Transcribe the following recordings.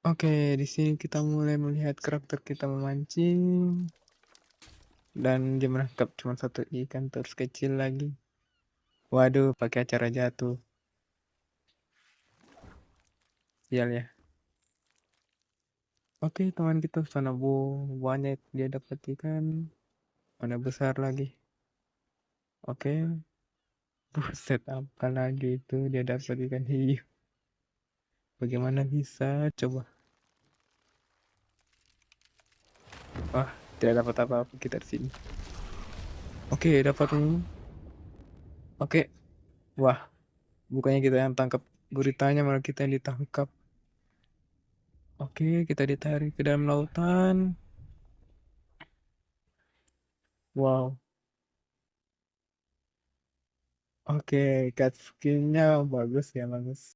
Oke, di sini kita mulai melihat karakter kita memancing dan dia menangkap cuma satu ikan terus kecil lagi. Waduh, pakai acara jatuh. Sial ya. Oke, teman kita sana banyak dia dapat ikan. Mana besar lagi. Oke. Buset, apa lagi itu dia dapat ikan hiu. Bagaimana bisa? Coba. Wah, tidak dapat apa-apa kita di sini. Oke, dapat ini. Oke. Wah, bukannya kita yang tangkap guritanya, malah kita yang ditangkap. Oke, kita ditarik ke dalam lautan. Wow. Oke, cut skinnya bagus ya, bagus.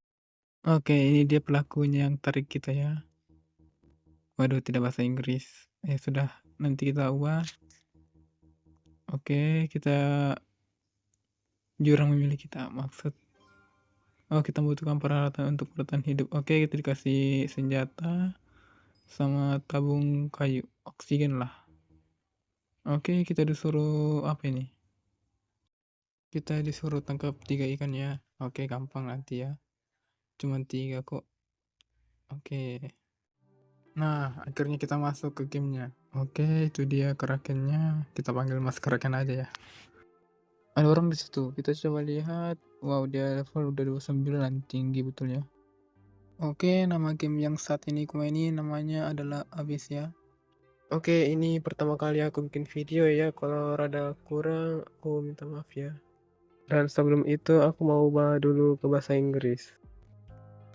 Oke, ini dia pelakunya yang tarik kita ya. Waduh, tidak bahasa Inggris. Sudah, nanti kita ubah. Oke, kita jurang memilih kita maksud. Oh, kita membutuhkan peralatan untuk bertahan hidup. Oke, kita dikasih senjata sama tabung kayu, oksigen lah. Oke, kita disuruh apa ini? Kita disuruh tangkap 3 ikan ya. Oke, gampang nanti ya. Cuman 3 kok. Oke. Nah, akhirnya kita masuk ke gamenya. Oke, itu dia krakennya. Kita panggil Mas Kraken aja ya. Ada orang di situ. Kita coba lihat. Wow, dia level udah 29, tinggi betul ya. Oke, nama game yang saat ini ku mainin namanya adalah Abyss ya. Oke, ini pertama kali aku bikin video ya. Kalau rada kurang, aku minta maaf ya. Dan sebelum itu aku mau ubah dulu ke bahasa Inggris.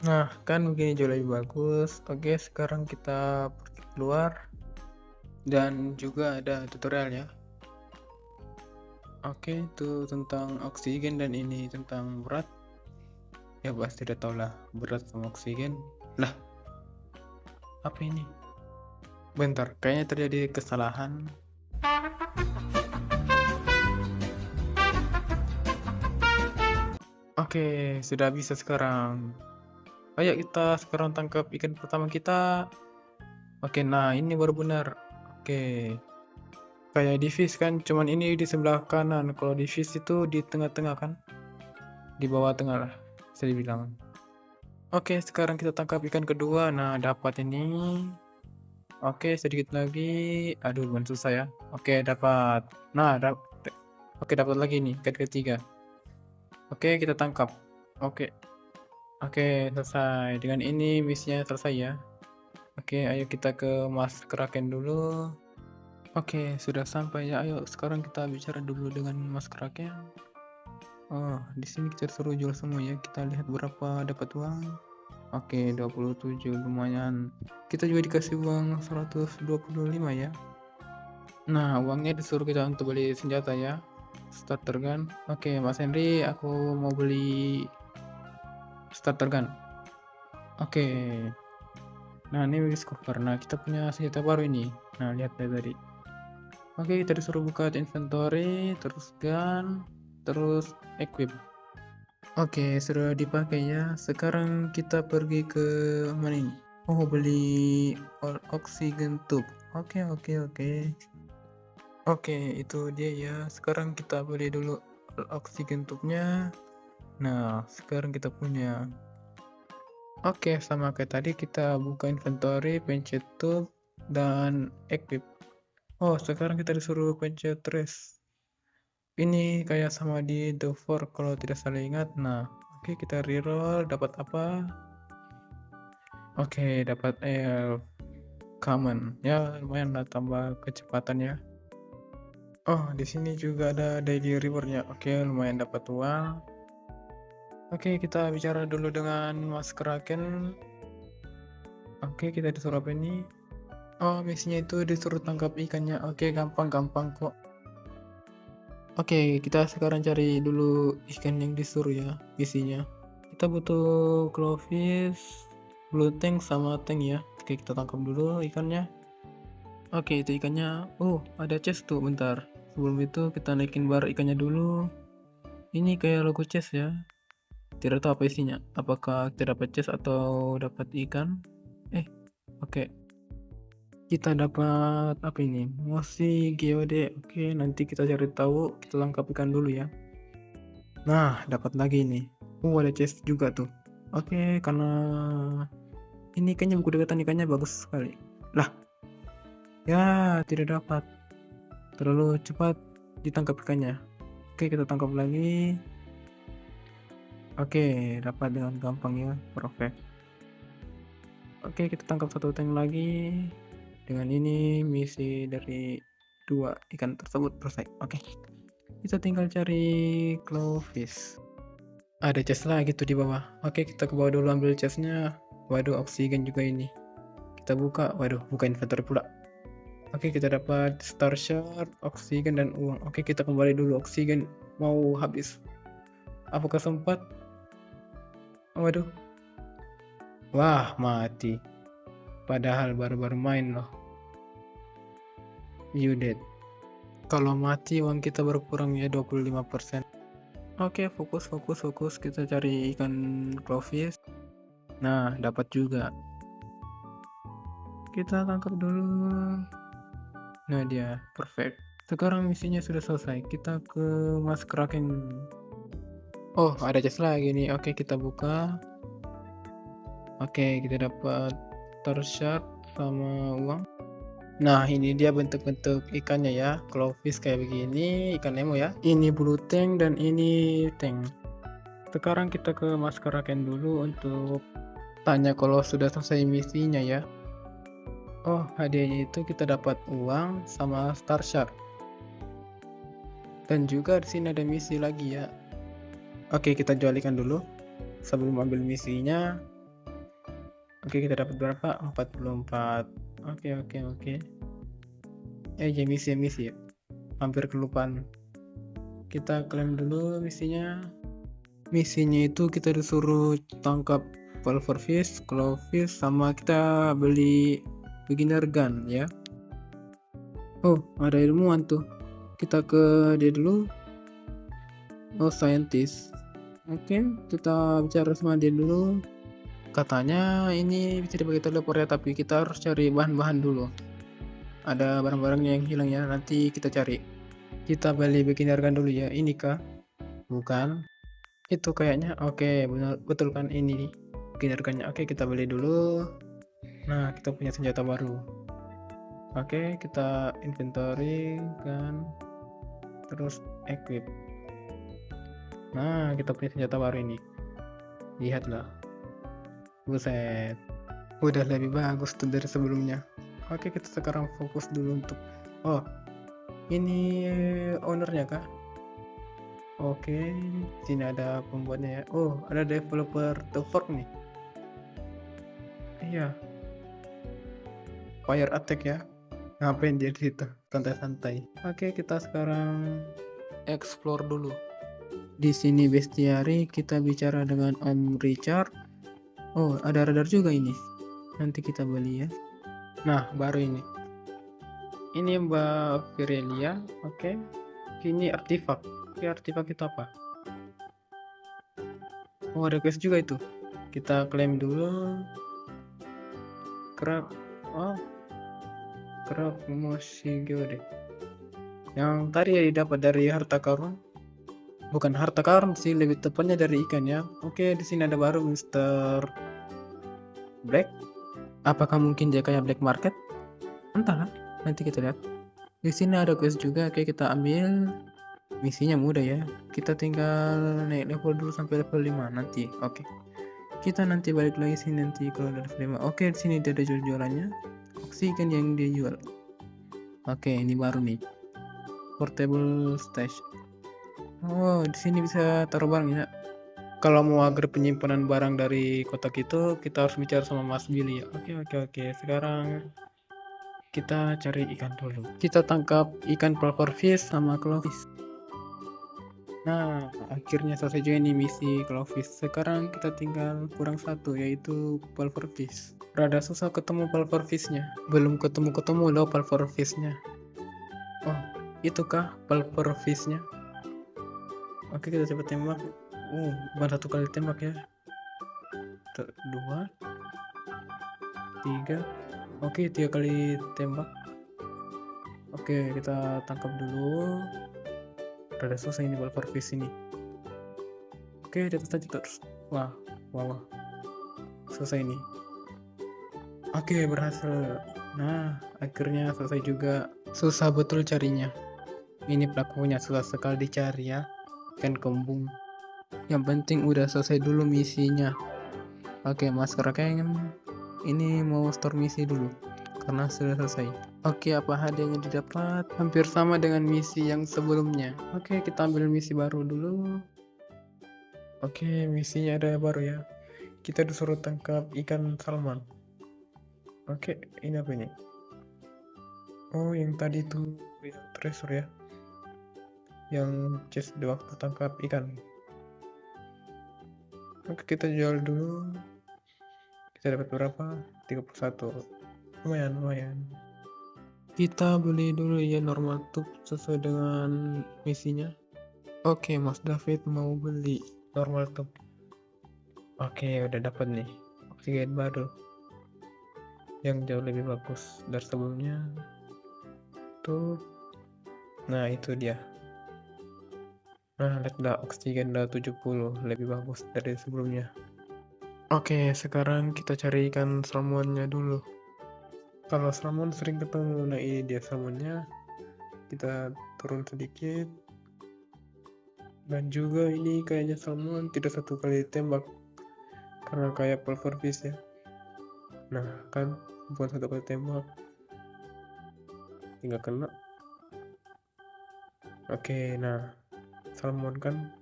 Nah, kan begini jauh lebih bagus. Oke, sekarang kita pergi keluar. Dan juga ada tutorial ya. Oke, itu tentang oksigen dan ini tentang berat. Ya pasti udah tau lah, berat sama oksigen. Lah, apa ini? Bentar, kayaknya terjadi kesalahan. Oke, sudah bisa sekarang. Ayo kita sekarang tangkap ikan pertama kita. Oke, nah ini baru benar. Oke. Kayak di fish kan, cuman ini di sebelah kanan. Kalau di fish itu di tengah-tengah kan? Di bawah tengah lah, bisa dibilang. Oke, sekarang kita tangkap ikan kedua. Nah, dapat ini. Oke, sedikit lagi. Aduh, lumayan susah ya. Oke, dapat. Nah, oke, dapat lagi nih, ikan ketiga. Oke, kita tangkap. Oke. Oke, selesai. Dengan ini misinya selesai ya. Oke, ayo kita ke Mas Kraken dulu. Oke, sudah sampai ya. Ayo sekarang kita bicara dulu dengan Mas Kraken. Oh, di sini kita suruh jual semua ya. Kita lihat berapa dapat uang. Oke, 27 lumayan. Kita juga dikasih uang 125 ya. Nah, uangnya disuruh kita untuk beli senjata ya. Starter gun. Oke, Mas Henry, aku mau beli starter gun. Oke. Nah, ini discover. Nah, kita punya senjata baru ini. Nah, lihat dari tadi. Oke, kita disuruh buka inventory, terus gun, terus equip. Oke, sudah dipakai ya. Sekarang kita pergi ke mana ini? Oh, beli oksigen tube. Oke. Oke, itu dia ya. Sekarang kita beli dulu oksigen tube-nya. Nah, sekarang kita punya. Oke, sama kayak tadi kita buka inventory, pencet tube, dan equip. Oh, sekarang kita disuruh pencet trace. Ini kayak sama di The Fork kalau tidak salah ingat. Nah, oke, kita reroll. Dapat apa? Oke, dapat common. Ya, lumayan lah tambah kecepatan ya. Oh, di sini juga ada daily reward-nya. Oke, lumayan dapat uang. Oke, kita bicara dulu dengan Mas Kraken. Oke, kita disuruh apa ini? Oh, misinya itu disuruh tangkap ikannya. Oke, gampang kok. Oke, kita sekarang cari dulu ikan yang disuruh ya, misinya. Kita butuh glowfish, blue tank, sama tank ya. Oke, kita tangkap dulu ikannya. Oke, itu ikannya. Oh, ada chest tuh, bentar. Sebelum itu kita naikin bar ikannya dulu. Ini kayak logo chest ya. Tidak tahu apa isinya. Apakah kita dapat chest atau dapat ikan? Oke, kita dapat apa ini? Mosi geode. Oke, nanti kita cari tahu, kita tangkap ikan dulu ya. Nah, dapat lagi nih. Ada chest juga tuh. Oke, karena ini ikannya buku dekatan, ikannya bagus sekali. Lah, ya tidak dapat. Terlalu cepat ditangkap ikannya. Oke, kita tangkap lagi. Oke, dapat dengan gampang ya. Perfect. Oke, kita tangkap satu tank lagi. Dengan ini misi dari 2 ikan tersebut selesai. Oke, kita tinggal cari clawfish. Ada chest lagi tuh di bawah. Oke, kita ke bawah dulu ambil chestnya. Waduh, oksigen juga ini. Kita buka. Waduh, buka inventory pula. Oke, kita dapat star shard, oksigen, dan uang. Oke, kita kembali dulu. Oksigen mau habis. Apakah sempat? Waduh. Wah, mati. Padahal baru-baru main loh. You dead. Kalau mati uang kita berkurang ya 25%. Oke, fokus. Kita cari ikan clawfish. Nah, dapat juga. Kita tangkap dulu. Nah, dia perfect. Sekarang misinya sudah selesai. Kita ke Mas Kraken. Oh, ada chest lagi nih. Oke, kita buka. Oke, kita dapat star shard sama uang. Nah, ini dia bentuk-bentuk ikannya ya. Clawfish kayak begini, ikan Nemo ya. Ini blue tank dan ini tank. Sekarang kita ke Mas Kraken dulu untuk tanya kalau sudah selesai misinya ya. Oh, hadiahnya itu kita dapat uang sama star shard. Dan juga di sini ada misi lagi ya. Oke, kita jual ikan dulu sebelum ambil misinya. Oke, kita dapat berapa? 44. Oke. Ya misi ya. Hampir kelupaan. Kita klaim dulu misinya. Misinya itu kita disuruh tangkap pulverfish, clawfish, sama kita beli beginner gun ya. Oh, ada ilmuwan tuh. Kita ke dia dulu. Oh, scientist. Oke, kita bicara sama dia dulu. Katanya ini bisa dipakai teleport ya, tapi kita harus cari bahan-bahan dulu. Ada barang-barangnya yang hilang ya, nanti kita cari. Kita beli beginner gun dulu ya. Ini kah? Bukan. Itu kayaknya. Oke, betul kan ini nih beginner gunnya. Oke, kita beli dulu. Nah, kita punya senjata baru. Oke, kita inventory kan, terus equip. Nah, kita punya senjata baru ini. Lihatlah. Buset. Udah lebih bagus tuh dari sebelumnya. Oke, kita sekarang fokus dulu untuk ini ownernya kah? Oke, sini ada pembuatnya ya. Oh, ada developer The Fork nih. Iya. Fire attack ya. Ngapain dia di situ? Santai-santai. Oke, kita sekarang explore dulu. Di sini bestiary, kita bicara dengan Om Richard. Oh, ada radar juga ini. Nanti kita beli ya. Nah, baru ini. Ini Mbak Virelia. Oke. Ini artifak. Oke, artifak itu apa? Oh, ada quest juga itu. Kita klaim dulu. Kerap. Oh. Kerap mosi geode. Yang tadi ya didapat dari harta karun. Bukan harta karun sih, lebih tepatnya dari ikan ya. Oke, di sini ada baru Mr. Black. Apakah mungkin dia kayak black market? Entahlah, nanti kita lihat. Di sini ada quest juga, oke kita ambil. Misinya mudah ya. Kita tinggal naik level dulu sampai level 5 nanti. Oke. Kita nanti balik lagi sini nanti kalau udah level 5. Oke, di sini dia ada jual-jualannya. Oksigen yang dia jual. Oke, ini baru nih. Portable stash. Oh, di sini bisa taruh barang ya. Kalau mau agar penyimpanan barang dari kotak itu, kita harus bicara sama Mas Billy ya. Oke. Sekarang kita cari ikan dulu. Kita tangkap ikan pulverfish sama clawfish. Nah, akhirnya selesai juga nih misi clawfish. Sekarang kita tinggal kurang satu, yaitu pulverfish. Rada susah ketemu pulverfishnya. Belum ketemu loh pulverfishnya. Oh, itukah pulverfishnya? Oke, kita coba tembak. Bukan satu kali tembak ya. 2. 3. Oke, 3 kali tembak. Oke, kita tangkap dulu. Rada susah ini Balfour Fish ini. Oke, di atas aja terus. Wah, wah, wah. Selesai ini. Oke, berhasil. Nah, akhirnya selesai juga. Susah betul carinya. Ini pelakunya susah sekali dicari ya. Ikan kembung. Yang penting udah selesai dulu misinya. Oke, Masker King ini mau store misi dulu karena sudah selesai. Oke, apa hadiahnya didapat? Hampir sama dengan misi yang sebelumnya. Oke, kita ambil misi baru dulu. Oke, misinya ada baru ya. Kita disuruh tangkap ikan salmon. Oke, ini apa ini? Oh, yang tadi tuh treasure ya. Yang chest di waktu tangkap ikan. Oke, kita jual dulu. Kita dapat berapa? 31. Lumayan. Kita beli dulu ya normal tube sesuai dengan misinya. Oke, Mas David mau beli normal tube. Oke, udah dapat nih oksigen baru yang jauh lebih bagus dari sebelumnya. Tuh, nah itu dia. Nah, lihat dah oksigen udah 70, lebih bagus dari sebelumnya. Oke, sekarang kita cari ikan salmonnya dulu. Kalau salmon sering ketemu, nah ini dia salmonnya. Kita turun sedikit. Dan juga ini kayaknya salmon tidak satu kali tembak karena kayak Balfour Fish ya. Nah kan bukan satu kali tembak, tinggal kena. Oke, nah salmon kan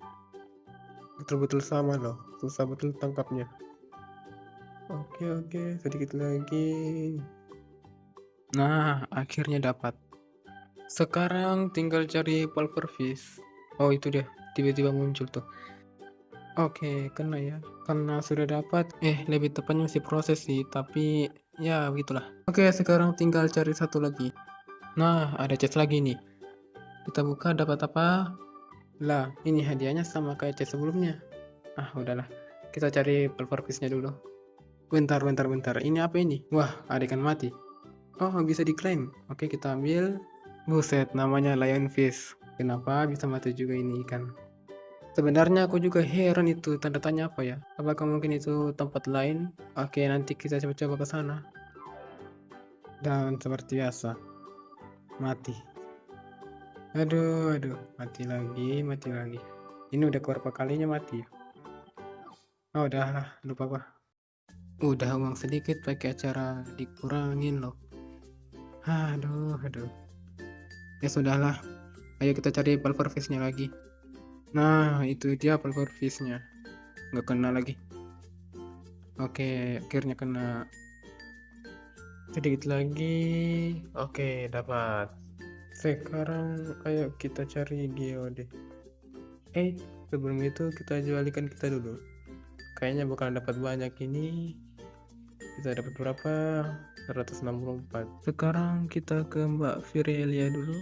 betul-betul sama loh, susah betul tangkapnya. Oke, sedikit lagi. Nah, akhirnya dapat. Sekarang tinggal cari Balfour Fish. Oh, itu dia, tiba-tiba muncul tuh. Oke, kena ya. Karena sudah dapat, lebih tepatnya masih proses sih, tapi ya begitulah. Oke, sekarang tinggal cari satu lagi. Nah, ada chest lagi nih. Kita buka, dapat apa? Lah, ini hadiahnya sama kayak chest sebelumnya. Ah, udahlah. Kita cari Balfour Fish-nya dulu. Bentar. Ini apa ini? Wah, ada ikan mati. Oh, bisa diklaim. Oke, kita ambil. Buset, namanya lionfish. Kenapa bisa mati juga ini ikan? Sebenarnya aku juga heran itu tanda tanya apa ya? Apakah mungkin itu tempat lain? Oke, nanti kita coba-coba ke sana. Dan seperti biasa, mati. Aduh, mati lagi. Ini udah keberapa kalinya mati? Oh, udah lupa apa? Udah uang sedikit pakai acara dikurangin loh. Aduh. Ya sudahlah. Ayo kita cari Balfour Fish-nya lagi. Nah, itu dia Balfour Fish-nya. Nggak kena lagi. Oke, akhirnya kena. Sedikit lagi. Oke, dapat. Sekarang ayo kita cari geode. Sebelum itu kita jual ikan kita dulu. Kayaknya bakalan dapat banyak ini. Kita dapat berapa? 164. Sekarang kita ke Mbak Virelia dulu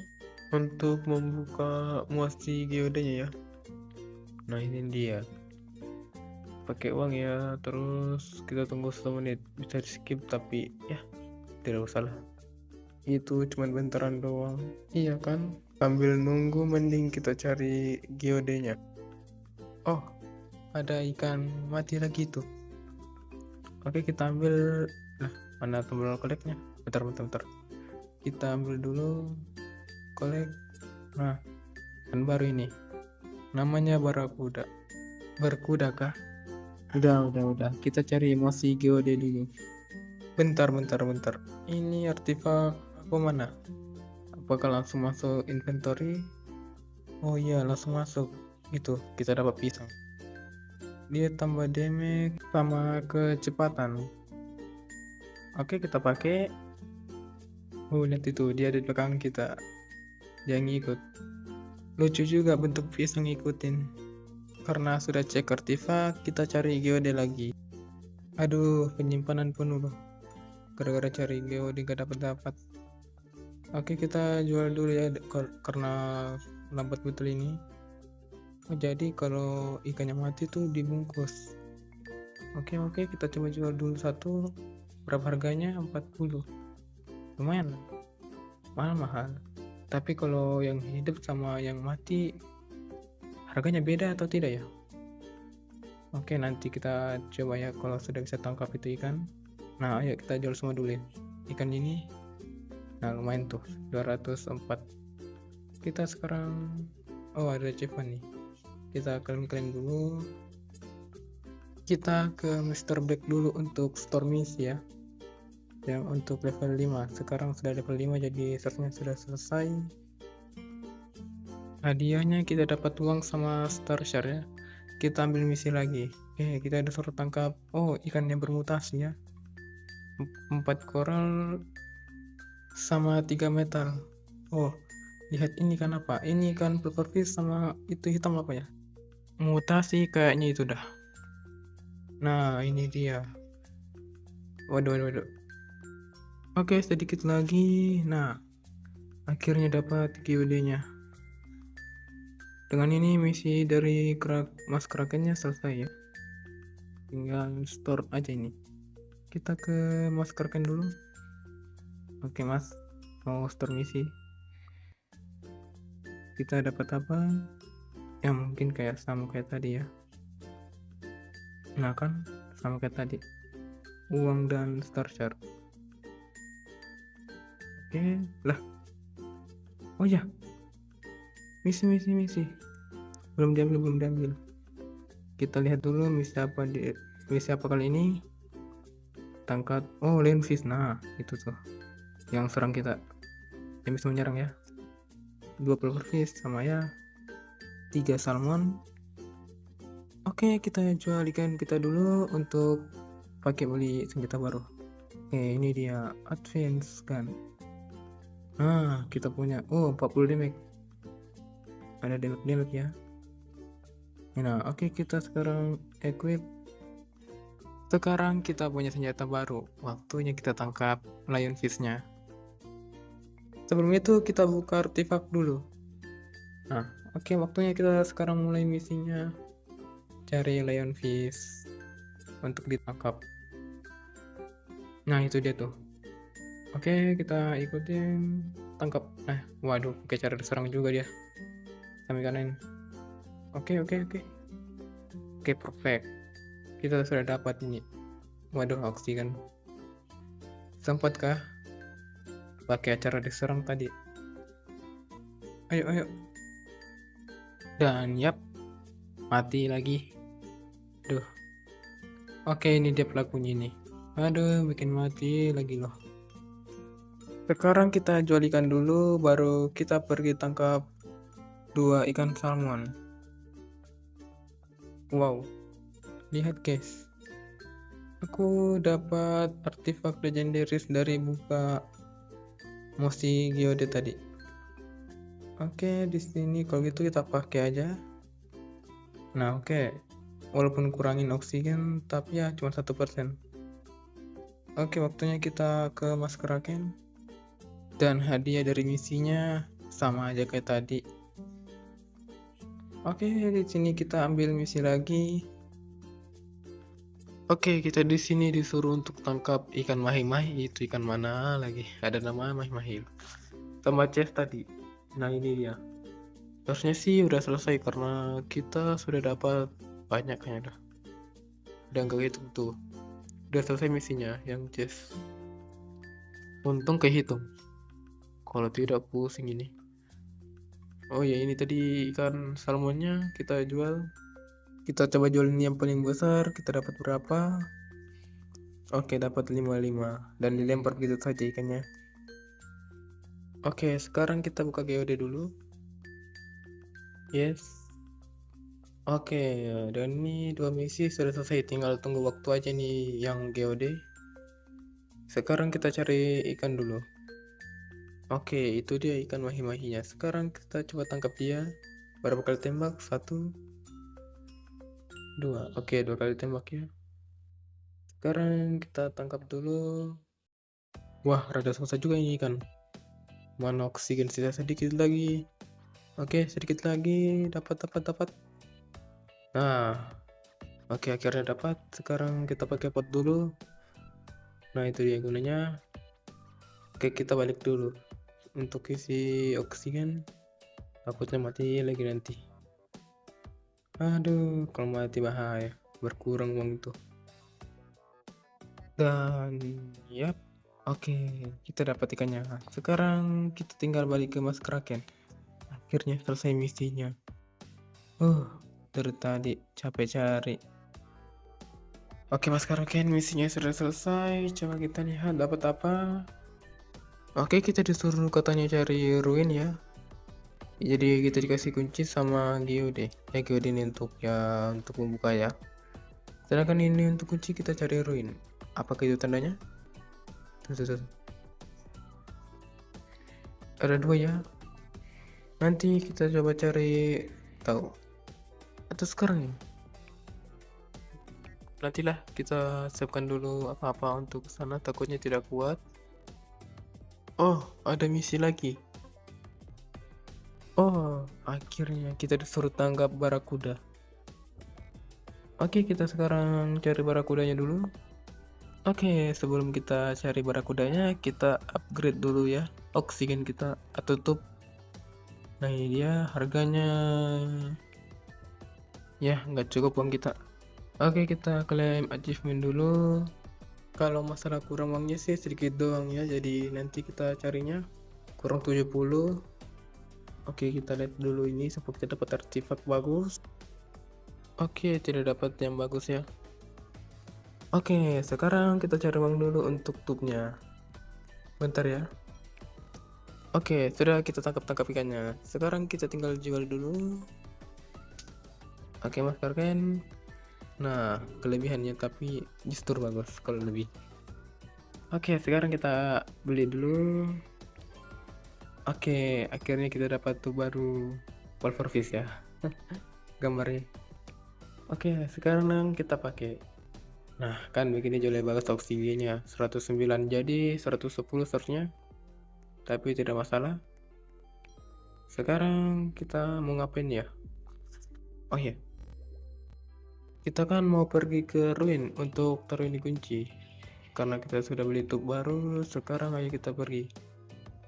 untuk membuka muasi geodenya ya. Nah, ini dia. Pakai uang ya, terus kita tunggu 1 menit. Bisa di skip tapi ya tidak usah lah. Itu cuman bentaran doang. Iya kan? Sambil nunggu mending kita cari geodenya. Oh, ada ikan mati lagi tuh. Oke, kita ambil. Nah, mana tombol koleknya? Bentar. Kita ambil dulu kolek. Nah, kan baru ini. Namanya barakuda. Berkuda kah? Udah. Kita cari emosi geode dulu. Bentar. Ini artefak apa mana? Apakah langsung masuk inventory? Oh iya, langsung masuk. Itu, kita dapat pisang. Dia tambah damage sama kecepatan. Oke, kita pakai. Oh, lihat itu, dia di belakang kita. Dia ngikut. Lucu juga bentuk pisang ngikutin. Karena sudah cek artefak, kita cari geode lagi. Aduh, penyimpanan penuh loh. Gara-gara cari geode gak dapat. Oke, kita jual dulu ya karena lambat betul ini. Oh, jadi kalau ikannya mati tuh dibungkus. Oke, kita coba jual dulu satu. Berapa harganya? 40. Lumayan, mahal-mahal. Tapi kalau yang hidup sama yang mati harganya beda atau tidak ya? Oke, nanti kita coba ya kalau sudah bisa tangkap itu ikan. Nah, ayo kita jual semua dulu ya. Ikan ini. Nah, lumayan tuh, 204. Kita sekarang ada achievement nih. Kita klaim dulu. Kita ke Mr. Black dulu untuk store misi ya. Yang untuk level 5. Sekarang sudah level 5 jadi searchnya sudah selesai. Hadiahnya kita dapat uang sama star share ya. Kita ambil misi lagi. Oke, kita disuruh tangkap ikan yang bermutasi ya. 4 koral sama 3 metal. Lihat ini kan apa? Ini kan pufferfish sama itu hitam apa ya? Mutasi kayaknya itu dah. Nah, ini dia. Waduh. Oke, sedikit lagi. Nah, akhirnya dapat GOD-nya. Dengan ini misi dari Mas Krakennya selesai ya. Tinggal store aja ini. Kita ke Mas Kraken dulu. Oke Mas, mau store misi. Kita dapat apa? Ya mungkin kayak sama kayak tadi ya. Nah kan, sama kayak tadi. Uang dan star share. Oke, lah. Oh ya, misi. Belum diambil. Kita lihat dulu misi apa kali ini. Tangkap lionfish. Nah, itu tuh yang serang kita. Yang bisa menyerang ya. 2 pufferfish sama ya 3 salmon. Oke, kita jual ikan kita dulu untuk pakai beli senjata baru. Oke, ini dia advance gun. Nah, kita punya 40 damage. Ada damage ya. Nah, oke, kita sekarang equip. Sekarang kita punya senjata baru. Waktunya kita tangkap lionfish-nya. Sebelum itu kita buka artefak dulu. Nah, oke, waktunya kita sekarang mulai misinya. Cari lionfish untuk ditangkap. Nah, itu dia tuh. Oke, kita ikutin, tangkap. Nah, waduh, pakai cara diserang juga dia. Sampai kanan. Oke, perfect. Kita sudah dapat ini. Waduh, oksigen. Sempatkah pakai cara diserang tadi? Ayo. Dan yap, mati lagi. Duh. Oke, ini dia pelakunya ini. Aduh, bikin mati lagi loh. Sekarang kita jual ikan dulu, baru kita pergi tangkap 2 ikan salmon. Wow, lihat guys, aku dapat artefak legendaris dari buka Mosi Geode tadi. Oke, di sini kalau gitu kita pakai aja. Nah, oke, walaupun kurangin oksigen, tapi ya cuma 1%. Oke, waktunya kita ke Mas Kraken. Dan hadiah dari misinya sama aja kayak tadi. Oke, di sini kita ambil misi lagi. Oke, kita di sini disuruh untuk tangkap ikan mahi-mahi. Itu ikan mana lagi? Ada nama mahi-mahi. Sama chest tadi. Nah, ini dia. Harusnya sih udah selesai karena kita sudah dapat banyak kayaknya dah. Udah enggak gitu tuh. Udah selesai misinya yang chest. Untung kehitung. Kalau tidak pusing ini. Oh ya, ini tadi ikan salmonnya kita jual. Kita coba jual ini yang paling besar. Kita dapat berapa? Oke, dapat 55 dan dilempar begitu saja ikannya. Oke, sekarang kita buka GOD dulu. Yes. Oke, dan ini 2 misi sudah selesai. Tinggal tunggu waktu aja nih yang GOD. Sekarang kita cari ikan dulu. Oke, itu dia ikan mahi-mahinya. Sekarang kita coba tangkap dia. Berapa kali tembak? 1, 2. Oke, 2 kali tembak ya. Sekarang kita tangkap dulu. Wah, rada susah juga ini ikan. Mana oksigen sisa sedikit lagi. Oke, sedikit lagi. Dapat. Nah, oke, akhirnya dapat. Sekarang kita pakai pot dulu. Nah itu dia gunanya. Oke, kita balik dulu untuk isi oksigen, takutnya mati lagi nanti. Aduh, kalau mati bahaya, berkurang uang itu. Dan yap, oke, kita dapat ikannya. Sekarang kita tinggal balik ke Mas Kraken. Akhirnya selesai misinya. Dari tadi capek cari. Oke Mas Kraken, misinya sudah selesai. Coba kita lihat dapat apa. Oke, kita disuruh katanya cari ruin ya. Jadi kita dikasih kunci sama geode. Ya geode ini untuk membuka ya. Sedangkan ini untuk kunci kita cari ruin. Apakah itu tandanya? Tuh. Ada 2 ya. Nanti kita coba cari tahu. Atau sekarang ya? Nantilah kita siapkan dulu apa-apa untuk kesana, takutnya tidak kuat. Oh, ada misi lagi. Oh, akhirnya kita disuruh tangkap barakuda. Oke, kita sekarang cari barakudanya dulu. Oke, sebelum kita cari barakudanya, kita upgrade dulu ya oksigen kita. Tutup. Nah ini dia harganya. Ya, nggak cukup uang kita. Oke, kita klaim achievement dulu. Kalau masalah kurang uangnya sih sedikit doang ya, jadi nanti kita carinya kurang 70. Oke, kita lihat dulu ini supaya kita dapat artifak bagus. Oke, tidak dapat yang bagus ya. Oke, sekarang kita cari uang dulu untuk tubnya. Bentar ya. Oke, sudah kita tangkap ikannya. Sekarang kita tinggal jual dulu. Oke, Mas Karken. Nah, kelebihannya tapi justru bagus kalau lebih. Oke, sekarang kita beli dulu. Oke, akhirnya kita dapat tuh baru Wolverfish ya. Gambarnya. Oke, sekarang kita pakai. Nah, kan begini jauh lebih bagus oksigennya. 109 jadi 110 seharusnya. Tapi tidak masalah. Sekarang kita mau ngapain ya? Oh iya. Kita kan mau pergi ke ruin untuk taruh ini kunci. Karena kita sudah beli tub baru, sekarang ayo kita pergi.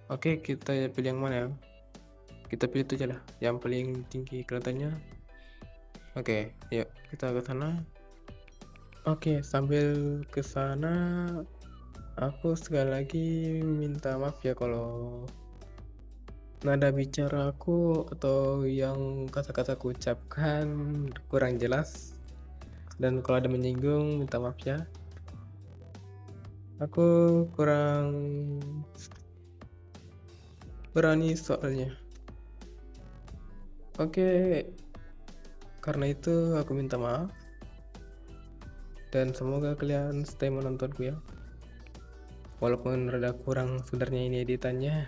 Oke, kita pilih yang mana ya? Kita pilih itu aja lah, yang paling tinggi kelihatannya. Oke, yuk kita ke sana. Oke, sambil ke sana, aku sekali lagi minta maaf ya kalau nada bicara aku atau yang kata-kata aku ucapkan kurang jelas. Dan kalau ada menyinggung, minta maaf ya. Aku kurang berani soalnya. Oke, karena itu aku minta maaf. Dan semoga kalian stay menontonku ya. Walaupun rada kurang sebenarnya ini editannya.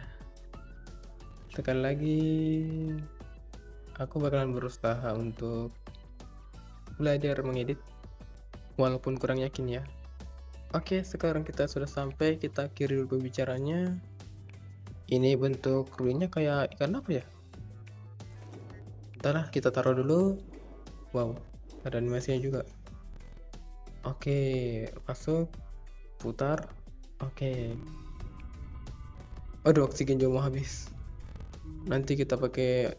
Sekali lagi, aku bakalan berusaha untuk belajar mengedit. Walaupun kurang yakin ya. Oke, sekarang kita sudah sampai, kita akhiri dulu pembicaranya. Ini bentuk ruinnya kayak ikan apa ya? Entahlah, kita taruh dulu. Wow, ada animasinya juga. Oke, masuk, putar. Oke. Aduh, oksigen juga mau habis. Nanti kita pakai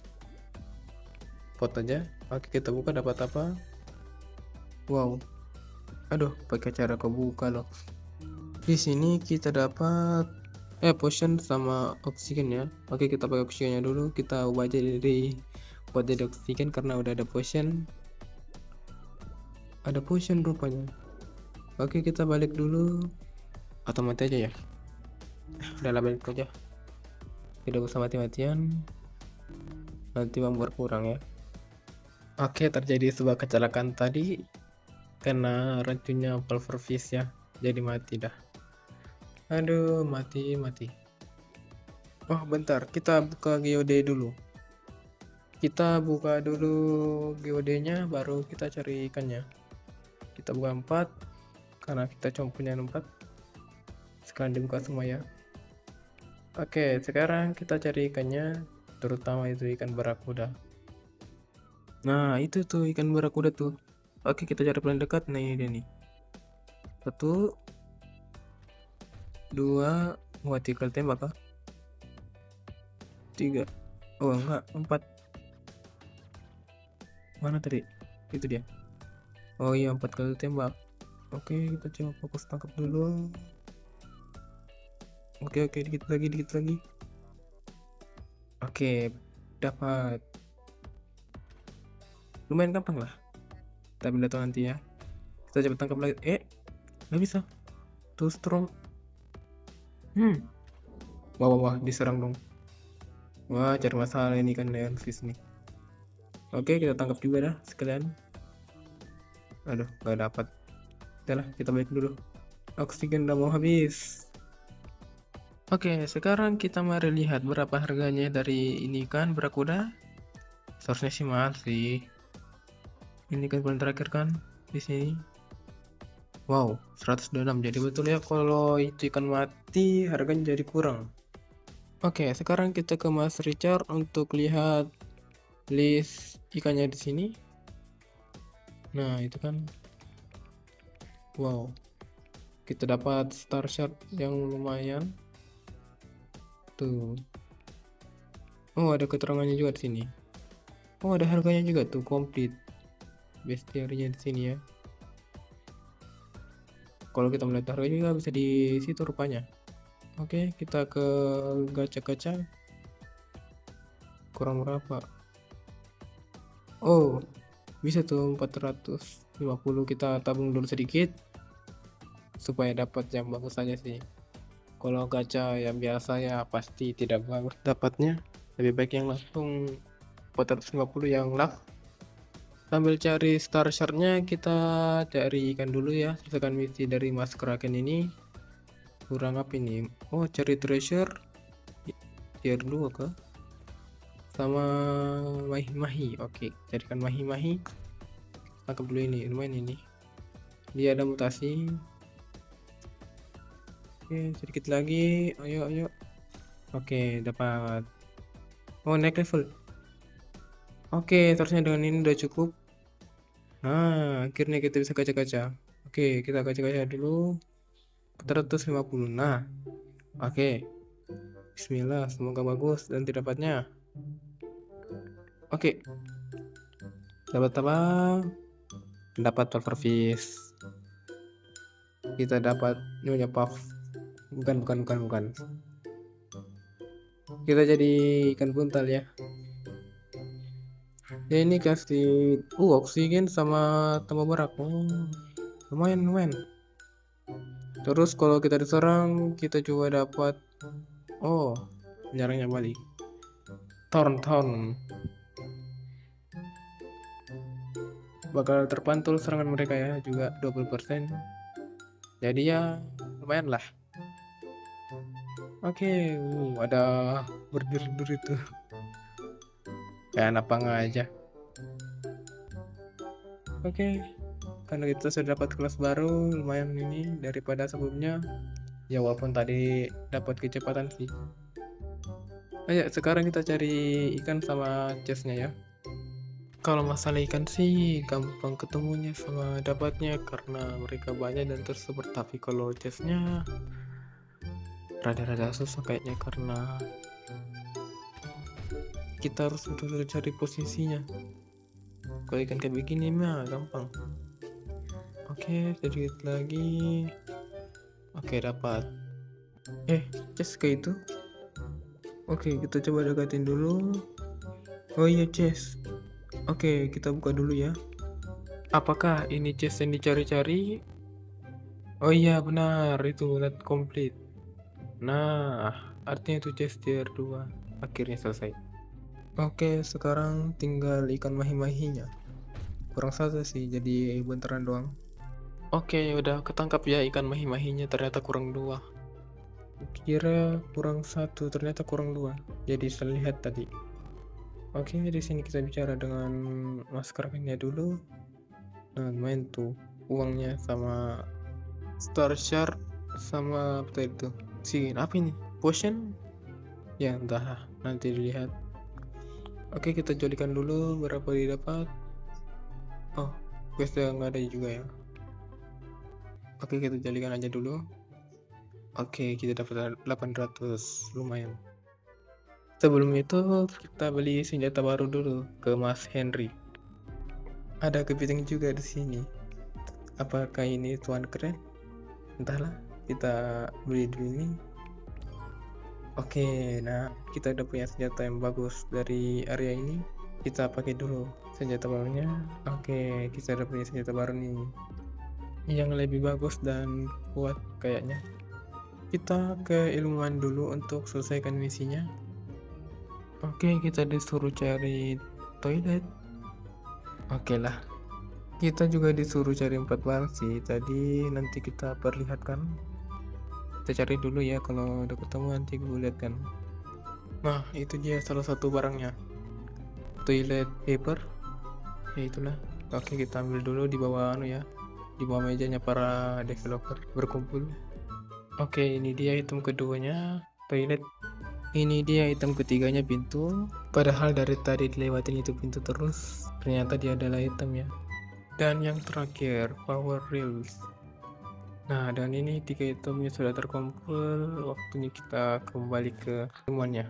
pot aja. Oke, kita buka dapat apa? Wow. Aduh, pakai cara kebuka loh. Di sini kita dapat potion sama oksigen ya. Oke, kita pakai oksigennya dulu. Kita ubah aja dari buat jadi oksigen karena udah ada potion. Ada potion rupanya. Oke, kita balik dulu. Atau mati aja ya. Udah lah, balik aja. Tidak usah mati-matian. Nanti uang berkurang ya. Oke, terjadi sebuah kecelakaan tadi karena racunnya Wolverfish ya. Jadi mati dah. Aduh, mati. Oh, bentar, kita buka geode dulu. Kita buka dulu geodenya, baru kita cari ikannya. Kita buka 4, karena kita cuma punya 4. Sekarang dibuka semua ya. Oke, sekarang kita cari ikannya, terutama itu ikan barakuda. Nah, itu tuh ikan barakuda tuh. Oke, kita cari paling dekat. Nah, ini dia nih. 1, 2 vertical tembak kah? 3. Oh enggak, 4. Mana tadi? Itu dia. Oh iya, 4 kali tembak. Oke, kita coba fokus tangkap dulu. Oke, dikit lagi. Oke, dapat. Lumayan gampang lah. Kita ambil datang nanti ya. Kita coba tangkap lagi. Nggak bisa. Too strong. Wah, diserang dong. Wah, cari masalah ini kan Lionfish nih. Oke, kita tangkap juga dah sekalian. Aduh, nggak dapat. Udah lah, kita balik dulu. Oksigen udah mau habis. Oke, sekarang kita mari lihat berapa harganya dari ini kan barakuda. Seharusnya sih mahal sih. Ini kan bulan terakhir kan di sini. Wow, 126. Jadi betul ya kalau itu ikan mati harganya jadi kurang. Oke, sekarang kita ke Mas Richard untuk lihat list ikannya di sini. Nah, itu kan. Wow. Kita dapat star shard yang lumayan. Tuh. Oh, ada keterangannya juga di sini. Oh, ada harganya juga tuh, komplit. Bestiarinya di sini ya. Kalau kita melihat harga juga bisa di situ rupanya. Oke, kita ke gacha-gacha. Kurang berapa? Oh, bisa tuh 450. Kita tabung dulu sedikit supaya dapat yang bagus saja sih. Kalau gacha yang biasa ya pasti tidak bagus dapatnya. Lebih baik yang langsung 450 yang luck. Sambil cari star shardnya, kita cari ikan dulu ya. Selesaikan misi dari Mas Kraken ini. Kurang apa ini? Oh, cari treasure tier 2 kah? Sama mahi-mahi. Oke, carikan mahi-mahi. Tangkap dulu ini, lumayan ini. Dia ada mutasi. Oke, sedikit lagi. Ayo. Oke, dapat. Oh, naik level. Oke, seharusnya dengan ini udah cukup. Nah, akhirnya kita bisa gacha-gacha. Oke, kita gacha-gacha dulu. 450. Nah, oke. Bismillah, semoga bagus dan tidak dapatnya. Oke. Dapat apa? Dapat pufferfish. Kita dapat nyonya puff. Bukan. Kita jadi ikan buntal ya. Ya ini kasih oksigen sama tambah berak. Oh, lumayan. Terus kalau kita diserang, kita coba dapat menyerangnya balik. Thorn. Bakal terpantul serangan mereka ya, juga 20%. Jadi ya lumayan lah. Oke, ada berdiri tuh. Kayak apa aja. Oke, karena kita sudah dapat kelas baru, lumayan ini daripada sebelumnya. Ya walaupun tadi dapat kecepatan sih. Ayo sekarang kita cari ikan sama chestnya ya. Kalau masalah ikan sih gampang ketemunya sama dapatnya karena mereka banyak dan tersebar. Tapi kalau chestnya rada-rada susah kayaknya karena kita harus betul-betul cari posisinya. Kalau ikan kayak begini mah gampang. Oke, sedikit lagi. Oke, dapat. Chest kayak itu. Oke, kita coba deketin dulu. Oh iya, chest. Oke, kita buka dulu ya. Apakah ini chest yang dicari-cari? Oh iya, benar, itu not complete. Nah, artinya itu chest tier 2 akhirnya selesai. Oke, sekarang tinggal ikan mahi-mahinya. Kurang satu sih, jadi bentaran doang. Oke, udah ketangkap ya ikan mahi-mahinya, ternyata kurang 2. Kira kurang 1, ternyata kurang 2. Jadi saya lihat tadi. Oke, di sini kita bicara dengan Mas Krakennya dulu. Nah, main tuh uangnya sama star shard sama apa itu? Apa ini? Potion? Ya, entah, nanti dilihat. Oke, kita jolikan dulu berapa didapat. Oh, questnya nggak ada juga ya. Oke, kita jadikan aja dulu. Oke, kita dapat 800, lumayan. Sebelum itu kita beli senjata baru dulu ke Mas Henry. Ada kepiting juga di sini. Apakah ini tuan keren? Entahlah, kita beli dulu ini. Oke, nah kita udah punya senjata yang bagus dari area ini. Kita pakai dulu senjata barunya. Oke, kita udah punya senjata baru nih, yang lebih bagus dan kuat kayaknya. Kita ke ilmuwan dulu untuk selesaikan misinya. Oke, kita disuruh cari toilet. Oke lah. Kita juga disuruh cari 4 bangsi. Tadi nanti kita perlihatkan. Kita cari dulu ya, kalau udah ketemu nanti gue lihatkan. Nah, itu dia salah satu barangnya. Toilet paper. Ya itulah. Oke, kita ambil dulu di bawah ya. Di bawah mejanya para developer berkumpul. Oke, ini dia item keduanya, toilet. Ini dia item ketiganya, pintu. Padahal dari tadi dilewatin itu pintu terus, ternyata dia adalah item ya. Dan yang terakhir, power rails. Nah, dan ini 3 itemnya sudah terkumpul, waktunya kita kembali ke ilmuannya.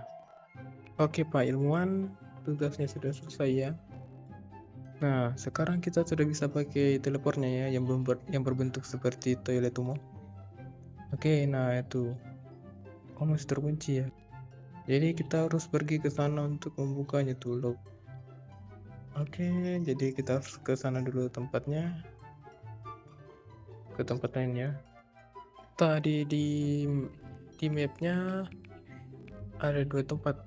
Oke Pak Ilmuwan, tugasnya sudah selesai ya. Nah, sekarang kita sudah bisa pakai teleportnya ya, yang berbentuk seperti toilet umum. Oke, nah itu. Oh, masih terkunci ya. Jadi kita harus pergi ke sana untuk membukanya tuh lock. Oke, jadi kita harus ke sana dulu tempatnya. Ke tempat lain ya. Tadi di mapnya ada 2 tempat.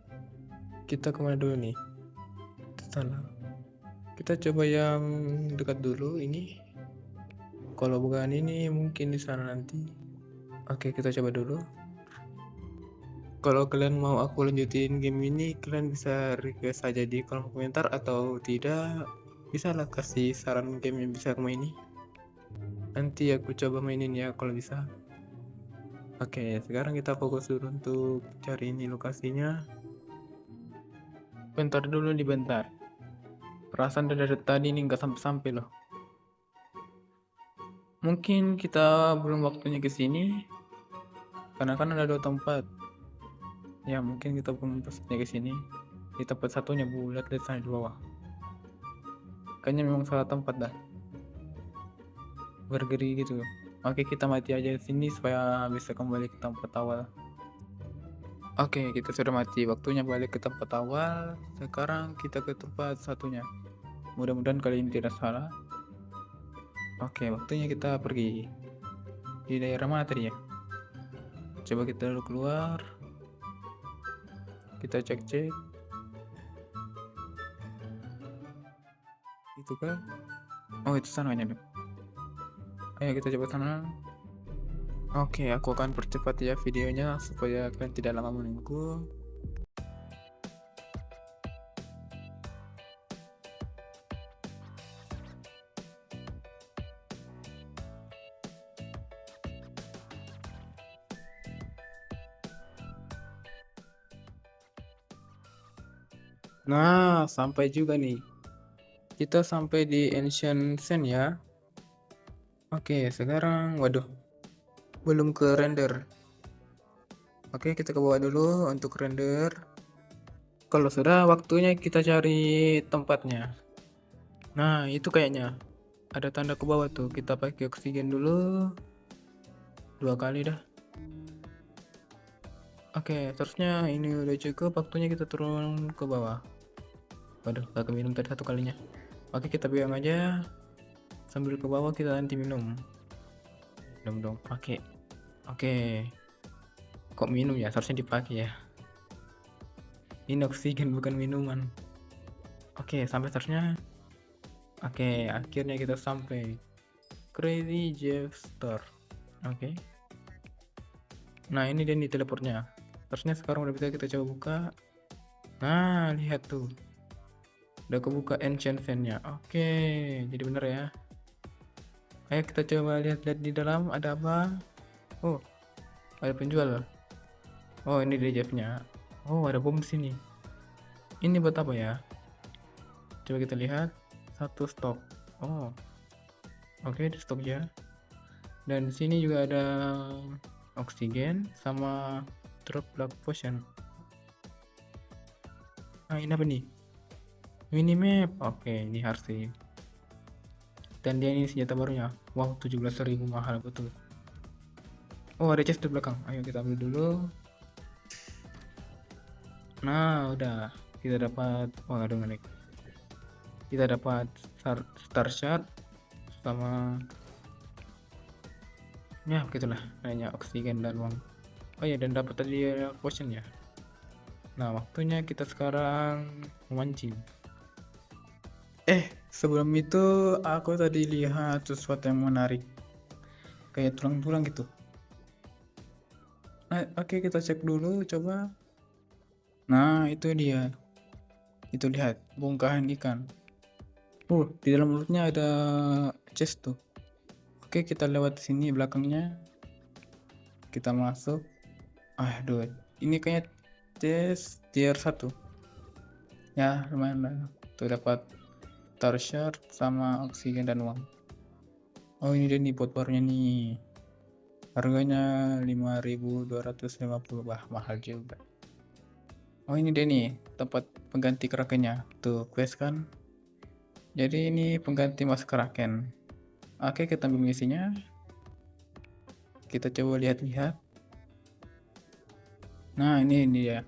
Kita kemana dulu nih? Ke sana. Kita coba yang dekat dulu ini. Kalau bukan ini mungkin di sana nanti. Oke, kita coba dulu. Kalau kalian mau aku lanjutin game ini, kalian bisa request aja di kolom komentar, atau tidak bisa lah kasih saran game yang bisa aku maini. Nanti aku coba mainin ya kalau bisa. Oke, sekarang kita fokus dulu untuk cari ini lokasinya. Bentar dulu nih, bentar. Perasaan dari tadi ini nggak sampai-sampai loh. Mungkin kita belum waktunya ke sini, karena kan ada 2 tempat. Ya mungkin kita belum pasnya ke sini. Di tempat satunya bulat di sana di bawah. Kayaknya memang salah tempat dah. Bergeri gitu. Oke, kita mati aja di sini supaya bisa kembali ke tempat awal. Oke, kita sudah mati. Waktunya balik ke tempat awal. Sekarang kita ke tempat satunya. Mudah-mudahan kali ini tidak salah. Oke, waktunya kita pergi. Di daerah mana tadi ya? Coba kita dulu keluar. Kita cek-cek. Itu kan? Oh, itu sana deh. Ayo kita coba sana. Oke, aku akan percepat ya videonya supaya kalian tidak lama menunggu. Nah, sampai juga nih. Kita sampai di Ancient Sand ya. Oke, sekarang waduh, belum ke render. Oke, kita ke bawah dulu untuk render. Kalau sudah, waktunya kita cari tempatnya. Nah, itu kayaknya ada tanda ke bawah tuh. Kita pakai oksigen dulu 2 kali dah. Oke, terusnya ini udah cukup, waktunya kita turun ke bawah. Waduh, gak keminum tadi 1 kalinya. Oke, kita bilang aja sambil ke bawah kita nanti minum. Minum dong, pakai. Oke. Kok minum ya? Seharusnya dipakai ya. Ini oksigen bukan minuman. Oke, sampai seharusnya. Oke, akhirnya kita sampai. Crazy Jeff Store. Oke. Nah, ini dia nih teleportnya. Terusnya sekarang udah bisa kita coba buka. Nah, lihat tuh. Udah kebuka Ancient Fan-nya. Oke, jadi bener ya. Ayo kita coba lihat-lihat di dalam ada apa. Oh, ada penjual. Oh, ini dia Jeff-nya. Oh, ada bom di sini. Ini buat apa ya? Coba kita lihat. 1 stok. Oh. Oke, di stok ya. Dan di sini juga ada oksigen sama drop block potion. Nah, ini apa nih? Minimap. Oke, ini harus sih. Dan dia ini senjata barunya. Wow, 17.000, mahal betul. Oh, ada chest di belakang. Ayo kita ambil dulu. Nah, udah. Kita dapat, aduh ngelag. Kita dapat star shard sama ya begitulah, hanya oksigen dan uang. Oh ya, dan dapat tadi potion ya. Nah, waktunya kita sekarang memancing. Sebelum itu aku tadi lihat sesuatu yang menarik, kayak tulang-tulang gitu. Nah, oke, kita cek dulu coba. Nah, itu dia. Itu lihat, bongkahan ikan. Di dalam mulutnya ada chest tuh. Oke, kita lewat sini belakangnya. Kita masuk. Aduh, ini kayaknya chest tier 1. Ya, lumayan lah. Tuh dapat star shard sama oksigen dan uang. Oh, ini dia nih bot barunya nih. Harganya 5.250. Wah, mahal juga. Oh, ini dia nih tempat pengganti krakennya. Tuh, quest kan. Jadi ini pengganti mas kraken. Oke, kita ambil misinya. Kita coba lihat-lihat. Nah, ini dia.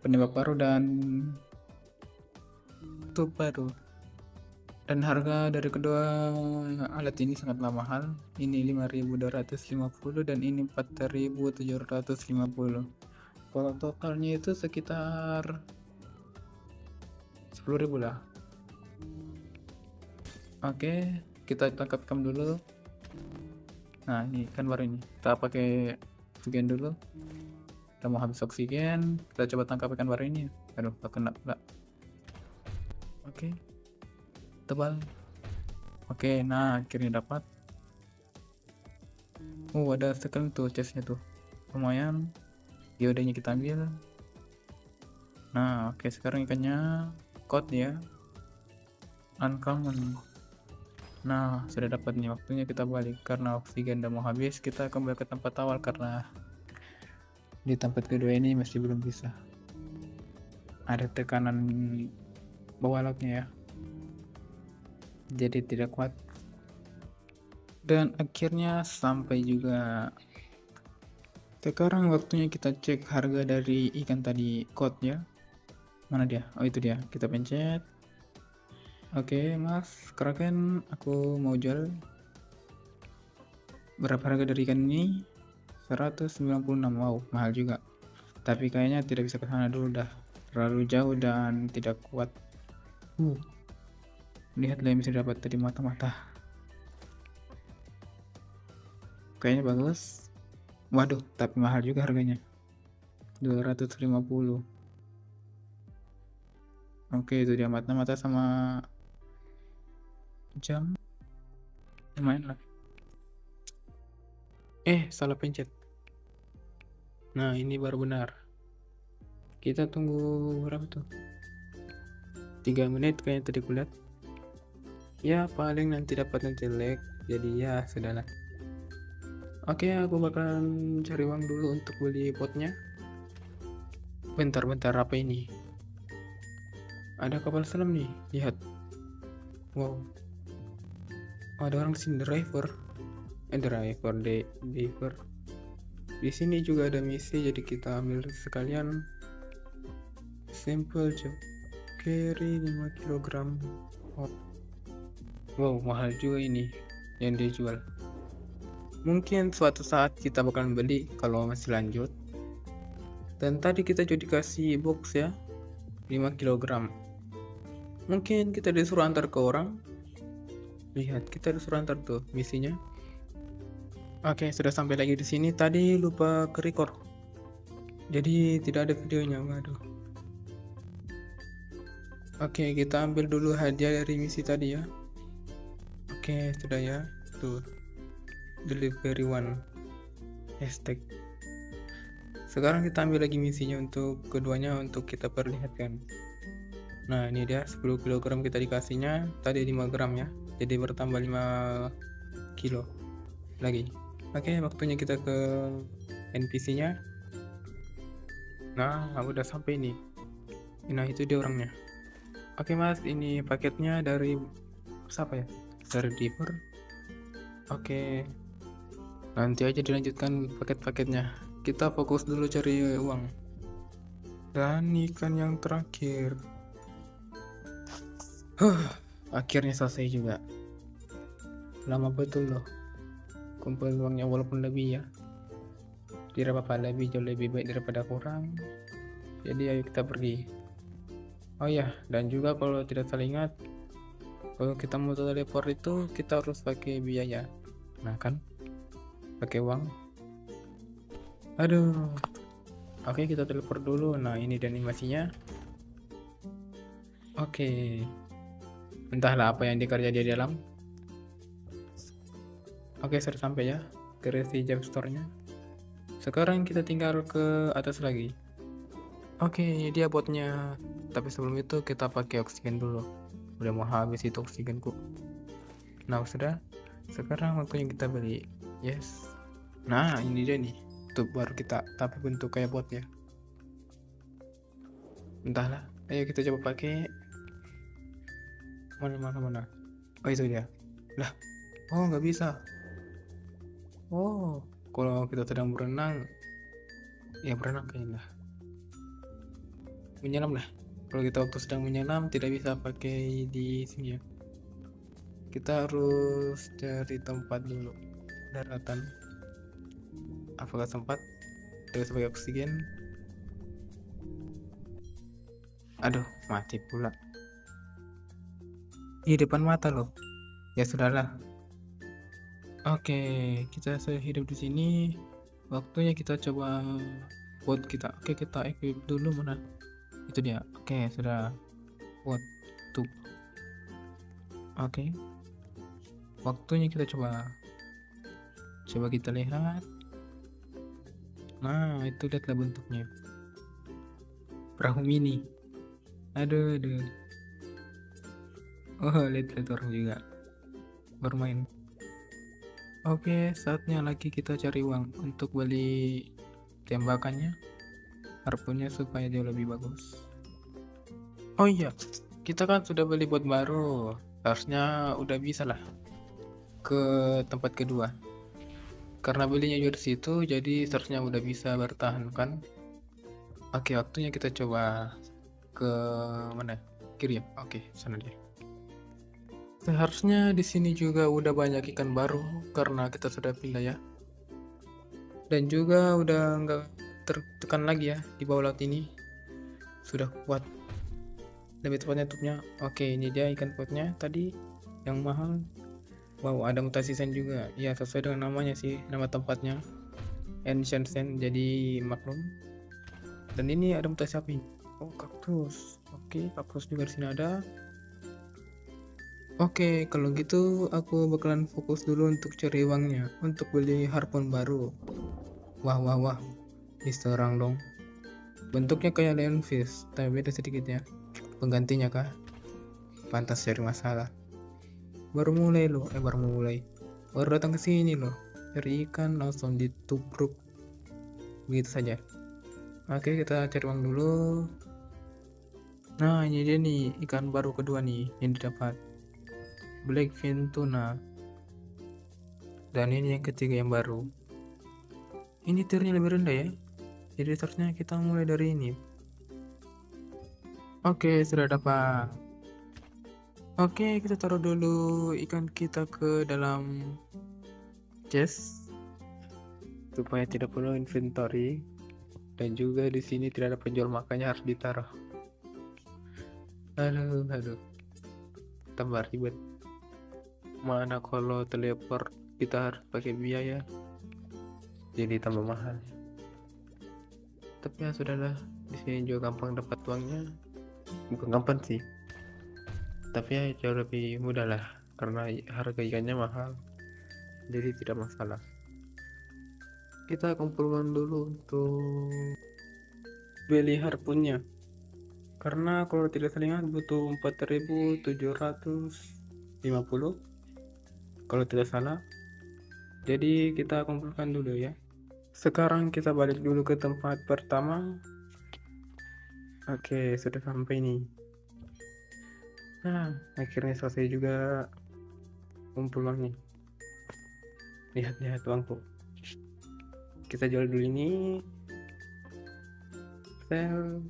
Penembak baru dan tube baru. Dan harga dari kedua alat ini sangatlah mahal. Ini 5.250 dan ini 4.750. Kalau totalnya itu sekitar 10.000 lah. Oke, kita tangkap ikan dulu. Nah, ini ikan baru ini. Kita pakai oksigen dulu. Kita mau habis oksigen. Kita coba tangkap ikan baru ini. Aduh, tak kena pula. Oke. Tebal. Oke, nah akhirnya dapat. Ada sekali tuh chestnya tuh. Lumayan. Diodanya kita ambil. Nah, oke, sekarang ikannya code ya. Uncommon. Nah, sudah dapat nih, waktunya kita balik karena oksigen udah mau habis. Kita kembali ke tempat awal karena di tempat kedua ini masih belum bisa. Ada tekanan bawah lautnya ya. Jadi tidak kuat. Dan akhirnya sampai juga. Sekarang waktunya kita cek harga dari ikan tadi, code ya. Mana dia? Oh, itu dia. Kita pencet. Oke, Mas Kraken, aku mau jual. Berapa harga dari ikan ini? 196. Wow, mahal juga. Tapi kayaknya tidak bisa ke sana dulu, dah terlalu jauh dan tidak kuat. Lihatlah yang bisa dapat tadi mata-mata. Kayaknya bagus. Waduh, tapi mahal juga harganya. 250. Oke, itu dia mata-mata sama jam. Lumayan lah. Salah pencet. Nah, ini baru benar. Kita tunggu berapa tuh? 3 menit kayaknya tadi kulihat. Ya, paling nanti dapat nanti lag. Jadi ya sudahlah. Oke, aku bakalan cari uang dulu untuk beli potnya. Bentar, apa ini? Ada kapal selam nih, lihat. Wow. Ada orang sini, driver. Di sini juga ada misi, jadi kita ambil sekalian. Simple job. Carry 5 kg. Wow, mahal juga ini yang dia jual. Mungkin suatu saat kita bakalan beli kalau masih lanjut. Dan tadi kita juga dikasih box ya, 5 kg. Mungkin kita disuruh antar ke orang. Lihat, kita disuruh antar tuh misinya. Oke, sudah sampai lagi di sini. Tadi lupa ke record, jadi tidak ada videonya. Waduh. Oke, kita ambil dulu hadiah dari misi tadi ya. Oke, sudah ya. Tuh, delivery one hashtag. Sekarang kita ambil lagi misinya untuk keduanya, untuk kita perlihatkan. Nah, ini dia 10 kg kita dikasihnya. Tadi 5 gram ya, jadi bertambah 5 kilo lagi. Oke, waktunya kita ke NPC-nya. Nah, udah sampai nih. Nah, itu dia orangnya. Oke mas, ini paketnya dari siapa ya? Dari Diver. Oke, nanti aja dilanjutkan paket-paketnya. Kita fokus dulu cari uang. Dan ikan yang terakhir. Akhirnya selesai juga. Lama betul loh kumpul uangnya, walaupun lebih ya. Tidak apa-apa, lebih jauh lebih baik daripada kurang. Jadi ayo kita pergi. Oh ya, dan juga kalau tidak salah ingat, kalau kita mau teleport itu kita harus pakai biaya. Nah kan, pakai uang. Aduh. Oke, kita teleport dulu. Nah, ini dan animasinya. Oke. Entahlah apa yang dikerja di dalam. Oke, sudah sampai ya ke Resi Jam Store-nya. Sekarang kita tinggal ke atas lagi. Oke, ini dia botnya. Tapi sebelum itu kita pakai oksigen dulu. Udah mau habis itu oksigenku. Nah, sudah. Sekarang waktunya kita beli. Yes. Nah, ini dia nih. Tuh baru kita, tapi bentuk kayak bot ya. Entahlah. Ayo kita coba pakai. Mana. Oh, itu dia. Lah. Oh, nggak bisa. Oh, kalau kita sedang berenang, ya berenang kayaknya. Menyelam lah. Kalau kita waktu sedang menyelam tidak bisa pakai di sini ya. Kita harus cari tempat dulu. Daratan. Apakah sempat? Terus pakai oksigen. Aduh, mati pula. Di depan mata loh. Ya sudahlah. Oke, kita hidup di sini. Waktunya kita coba buat kita. Oke, kita equip dulu mana? Itu dia. Oke, sudah. Buat tuh. Oke. Waktunya kita coba. Coba kita lihat. Nah, itu lihatlah bentuknya. Perahu mini. Aduh. Oh, lihat orang juga bermain. Oke, saatnya lagi kita cari uang untuk beli tembakannya, harpunnya supaya jauh lebih bagus. Oh iya, kita kan sudah beli bot baru, harusnya udah bisa lah ke tempat kedua. Karena belinya juga di situ, jadi seharusnya udah bisa bertahan kan. Oke, waktunya kita coba ke mana? Kiri ya? Oke, sana dia. Seharusnya di sini juga udah banyak ikan baru karena kita sudah pindah ya. Dan juga udah nggak tertekan lagi ya di bawah laut ini. Sudah kuat. Lebih tepatnya tutupnya. Oke, ini dia ikan potnya tadi yang mahal. Wow, ada mutasi sen juga. Ya, sesuai dengan namanya sih, nama tempatnya. Ancient Sand, jadi maklum. Dan ini ada mutasi api. Oh, kaktus. Oke, kaktus juga di sini ada. Oke, kalau gitu aku bakalan fokus dulu untuk cari uangnya, untuk beli harpun baru. Wah, diserang dong. Bentuknya kayak lionfish, tapi beda sedikit ya. Penggantinya kah? Pantas cari masalah. Baru datang ke sini loh. Cari ikan langsung ditubruk. Begitu saja. Oke, kita cari uang dulu. Nah, ini dia nih ikan baru kedua nih yang didapat. Blackfin tuna. Dan ini yang ketiga yang baru. Ini tiernya lebih rendah ya. Jadi seharusnya kita mulai dari ini. Oke, sudah dapat. Oke, kita taruh dulu ikan kita ke dalam chest supaya tidak perlu inventory. Dan juga di sini tidak ada penjual, makanya harus ditaruh. Aduh. Tambah ribet. Mana kalau teleport kita harus pakai biaya, jadi tambah mahal. Tapi ya sudahlah, di sini juga gampang dapat uangnya. Bukan gampang sih, tapi ya jauh lebih mudah lah karena harga ikannya mahal, jadi tidak masalah. Kita kumpulkan dulu untuk beli harpunnya, karena kalau tidak salah ingat butuh 4.750 kalau tidak salah. Jadi kita kumpulkan dulu ya. Sekarang kita balik dulu ke tempat pertama. Oke, sudah sampai nih. Nah, akhirnya selesai juga kumpul uangnya. Lihat uangku. Kita jual dulu ini. Sel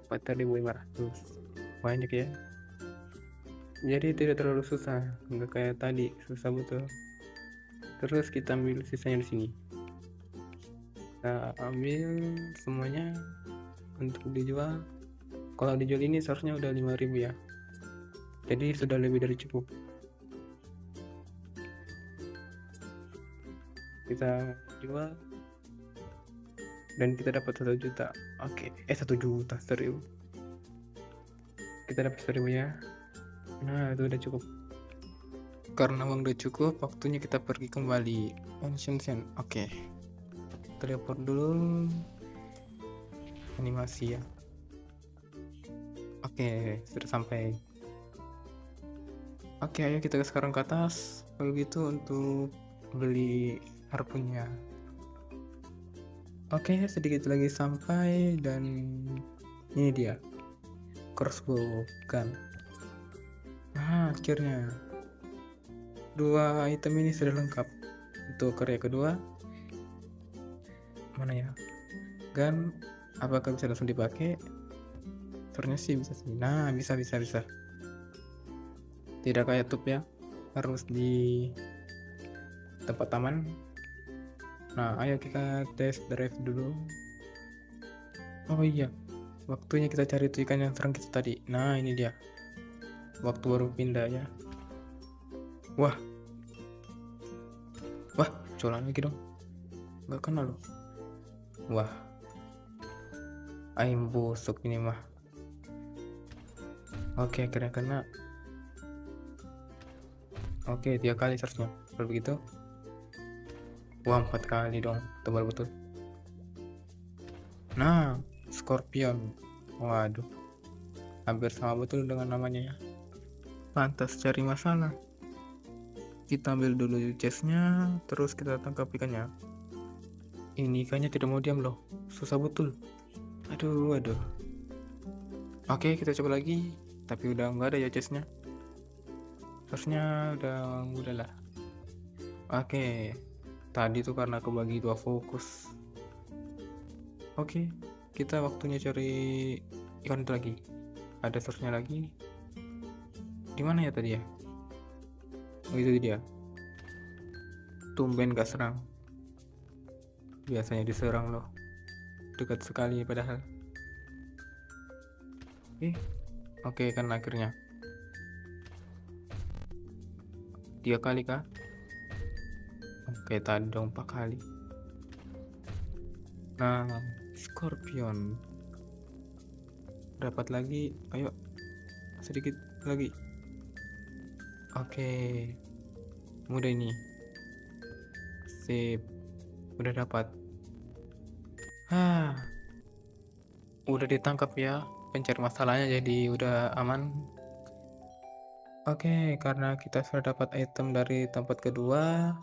4.500. Banyak ya. Jadi tidak terlalu susah, nggak kayak tadi susah betul. Terus kita ambil sisanya di sini. Kita ambil semuanya untuk dijual. Kalau dijual ini seharusnya udah 5.000 ya. Jadi sudah lebih dari cukup. Kita jual dan kita dapat 1 juta. Oke, 1 juta 1.000. Kita dapat 1.000 ya. Nah, itu udah cukup. Karena uang udah cukup, waktunya kita pergi kembali. Ancient Sen. Oke. Teleport dulu. Animasi ya. Oke, sudah sampai. Oke, ayo kita sekarang ke atas. Kalau gitu untuk beli harpunnya. Oke, sedikit lagi sampai dan ini dia. Crossbow gun. Nah, akhirnya 2 item ini sudah lengkap. Untuk karya kedua, mana ya? Gun, apakah bisa langsung dipakai? Sebenarnya sih bisa sih. Nah, bisa. Tidak kayak tube ya, harus di tempat taman. Nah, ayo kita test drive dulu. Oh iya, waktunya kita cari tuh ikan yang serang kita tadi. Nah, ini dia. Waktu baru pindah ya. Wah, colan lagi dong. Nggak kena loh. Wah, aim busuk ini mah. Oke, akhirnya kena. Oke, 3 kali seharusnya. Kalau begitu, wah 4 kali dong. Tebal betul. Nah, Scorpion. Waduh, hampir sama betul dengan namanya ya. Pantas cari masalah. Kita ambil dulu chestnya, terus kita tangkap ikannya. Ini ikannya tidak mau diam loh, susah betul. Aduh. Oke, kita coba lagi, tapi udah nggak ada ya chestnya. Harusnya udah lah. Oke, tadi tuh karena kebagi 2 fokus. Oke, kita waktunya cari ikan itu lagi. Ada source-nya lagi. Di mana ya tadi ya? Oh, itu dia. Tumben gak serang. Biasanya diserang loh. Dekat sekali padahal. Oke, kan akhirnya 3 kali kah? Oke, tadi dong 4 kali. Nah, Scorpion. Dapat lagi. Ayo, sedikit lagi. Oke, mudah ini. Sip, udah dapat. Udah ditangkap ya pencari masalahnya, jadi udah aman. Oke, karena kita sudah dapat item dari tempat kedua,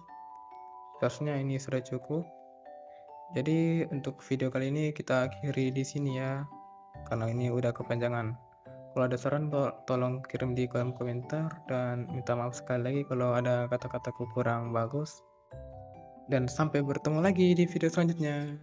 seharusnya ini sudah cukup. Jadi untuk video kali ini kita akhiri di sini ya, karena ini udah kepanjangan. Kalau ada saran tolong kirim di kolom komentar, dan minta maaf sekali lagi kalau ada kata-kataku kurang bagus. Dan sampai bertemu lagi di video selanjutnya.